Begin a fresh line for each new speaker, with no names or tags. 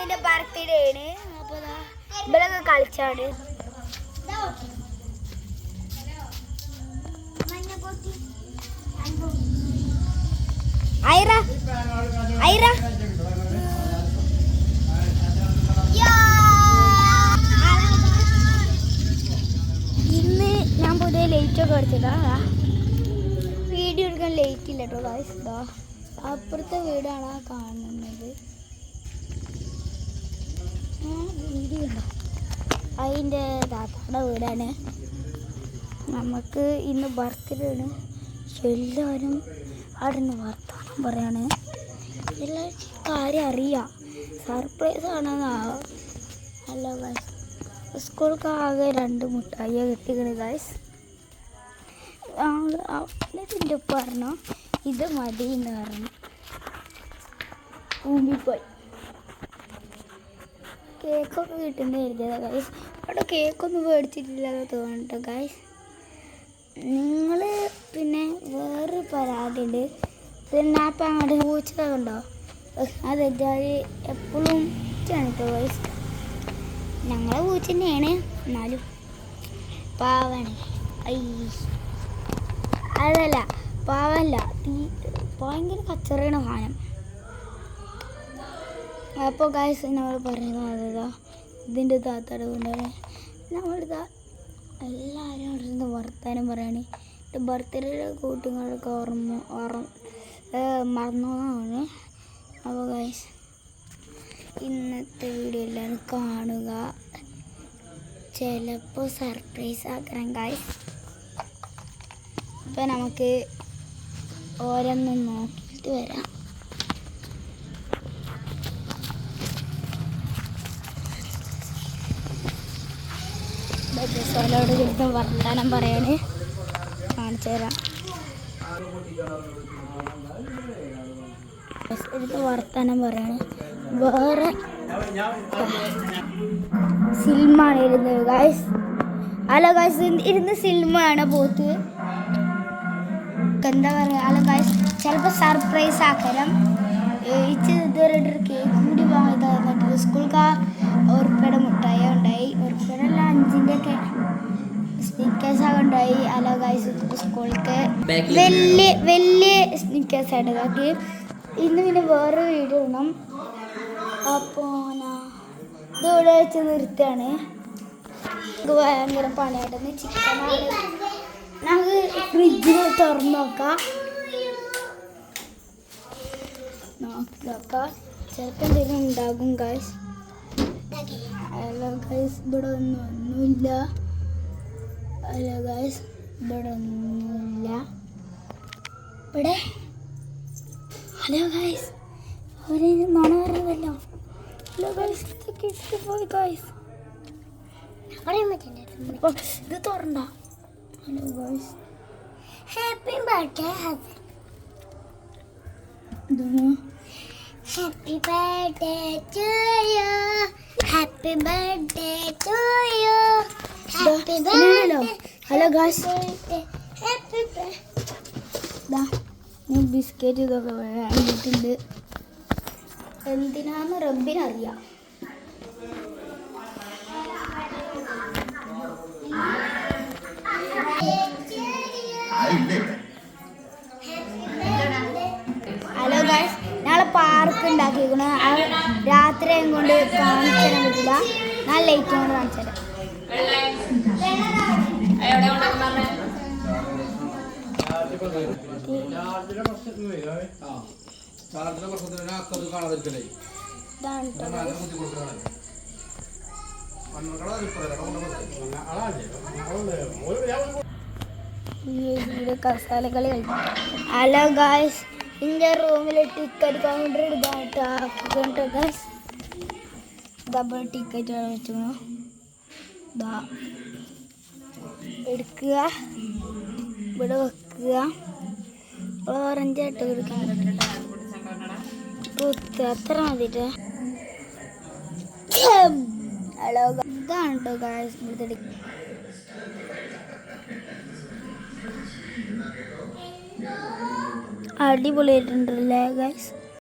ഇന്നിന്റെ ബർത്ത്ഡേ ആണ്. അപ്പൊ ഇവരൊക്കെ കളിച്ചാണ്. ഐറ ഐറ ഇന്ന് ഞാൻ പുതിയ ലൈറ്റൊക്കെ എടുത്തതാ. വീഡിയോ എടുക്കാൻ ലൈറ്റ് ഇല്ല കേട്ടോ ഗായ്സ്. അപ്പുറത്തെ വീടാണ് കാണുന്നത്. വീഡിയോ ഉണ്ടോ? അതിൻ്റെ താത്തയുടെ വീടാണ്. നമുക്ക് ഇന്ന് ബർത്ത്ഡേ ആണ്. എല്ലാവരും അവിടെ നിന്ന് വർത്തമാനം പറയാണ്. എല്ലാവർക്കും കാര്യം അറിയാം. സർപ്രൈസ് ആണെന്നാ. അല്ല ഗായ്സ്, സ്കൂൾക്ക് ആകെ 2 മുട്ടായി കിട്ടിക്കണ് ഗായ്സ്. എന്നിട്ട് പറഞ്ഞു ഇത് മതി എന്ന് പറഞ്ഞു. ഊമ്പിപ്പോയി. കേക്കൊക്കെ കിട്ടുന്ന എഴുതിയതാ ഗായ്സ്. അവിടെ കേക്കൊന്നും മേടിച്ചിട്ടില്ലെന്ന് തോന്നിട്ടോ ഗായ്സ്. നിങ്ങൾ പിന്നെ വേറൊരു പരാതിയുണ്ട്. പിന്നെ അപ്പം അങ്ങോട്ട് പൂച്ചതുണ്ടോ? അതെന്താ എപ്പോഴും കേട്ടോ ഗായ്സ്. ഞങ്ങളെ പൂച്ച തന്നെയാണ്, എന്നാലും പാവാണ്. അതല്ല പാവല്ല, ഭയങ്കര കച്ചറയാണ് സാധനം. അപ്പോൾ ഗായ്സ് നമ്മൾ പറയുന്നത് അതാ ഇതിൻ്റെ താത്തയുടെ കൊണ്ടാണ്. നമ്മളിതാ എല്ലാവരും അവിടെ നിന്ന് വർത്താനം പറയാണ്. ബർത്ത്ഡേയുടെ കൂട്ടുകാർക്ക് മറന്നതാണ്. അപ്പോൾ ഗായ്സ് ഇന്നത്തെ വീഡിയോ എല്ലാവരും കാണുക. ചിലപ്പോൾ സർപ്രൈസ് ആക്കണം ഗായ്സ്. അപ്പം നമുക്ക് ഓരോന്നും നോക്കിയിട്ട് വരാം. ബജസ്വലോട് കിട്ടുന്ന വർത്താനം പറയാണ്. കാണിച്ചു തരാം. എടുത്ത് വർത്താനം പറയാണ്. വേറെ സിൽമാണ് ഇരുന്നത് ഗായ്സ്. അല്ല ഗായ്സ്, ഇരുന്ന് സിൽമാണ് പോത്ത്. എന്താ പറയുക? അല്ല ഗായ്സ്, ചിലപ്പോൾ സർപ്രൈസ് ആക്കണം. ഇതുവരെ കേക്ക് കൂടി വാങ്ങിയത് തന്നിട്ട് സ്കൂൾക്ക് ഉറുപ്പയുടെ മുട്ടായി ഉണ്ടായി. ഉറുപ്പയുടെ 5ൻ്റെ ഒക്കെ സ്നിക്കേഴ്സൊക്കെ ഉണ്ടായി. അല്ല ഗായ്സ്, സ്കൂൾക്ക് വലിയ സ്നിക്കേഴ്സ് ആയിട്ട് ഇതാക്കി. ഇന്ന് പിന്നെ വേറെ വീഡിയോ ഇടണം. അപ്പോൾ ഇതിവിടെ വെച്ച് നിർത്തുകയാണ്. ഇത് ഭയങ്കര പണിയായിട്ടെന്ന്. ചിക്കനാണ്. നമുക്ക് ഫ്രിഡ്ജിൽ തുറന്ന് നോക്കാം. ചിലപ്പോൾ എന്തെങ്കിലും ഉണ്ടാകും ഗായ്സ്. അല്ല ഗായ്സ്, ഇവിടെ ഒന്നുമില്ല. അല്ല ഗായ്സ്, ഇവിടെ ഒന്നുമില്ല. ഇവിടെ ഹലോ ഗായ്സ്, അവരെ മണ പറയുന്നല്ലോ. ഹലോ ഗായ്സ്, കിട്ടിപ്പോയി ഗായ്സ്. ഇത് തുറണ്ട. Hello guys, happy birthday. Happy birthday to you. Happy birthday to you. Happy birthday. Hello guys. Happy birthday. ഞാൻ ബിസ്ക്കറ്റ് ഇതൊക്കെ വാങ്ങിയിട്ടുണ്ട്. എന്തിനാന്ന് റബ്ബിനറിയാം. ഹലോ ഗായ്സ്, ഞങ്ങളെ പാർക്ക് ഉണ്ടാക്കിയിരിക്കണ രാത്രിയും കൊണ്ട് കാണിച്ചു തരാൻ പറ്റില്ല. ഞാൻ ലൈറ്റ് കൊണ്ട് കാണിച്ചു തരാം. കസാലകളി കളിക്കും. ഹലോ ഗായ്സ്, ഇന്റെ റൂമിൽ ടിക്കറ്റ് കൗണ്ടർ ഇതാട്ടോ ഗായ്സ്. ഡബിൾ ടിക്കറ്റ് വെച്ചു എടുക്കുക, ഇവിടെ വെക്കുക. ഓറഞ്ചായിട്ട് എടുക്കാൻ അത്ര മതിട്ട്. ഹലോ, ഇതാണ് കേട്ടോ ഗായ്സ് ഇവിടുത്തെ. അടിപൊളിയായിട്ടുണ്ടല്ലേ ഗായ്സ്.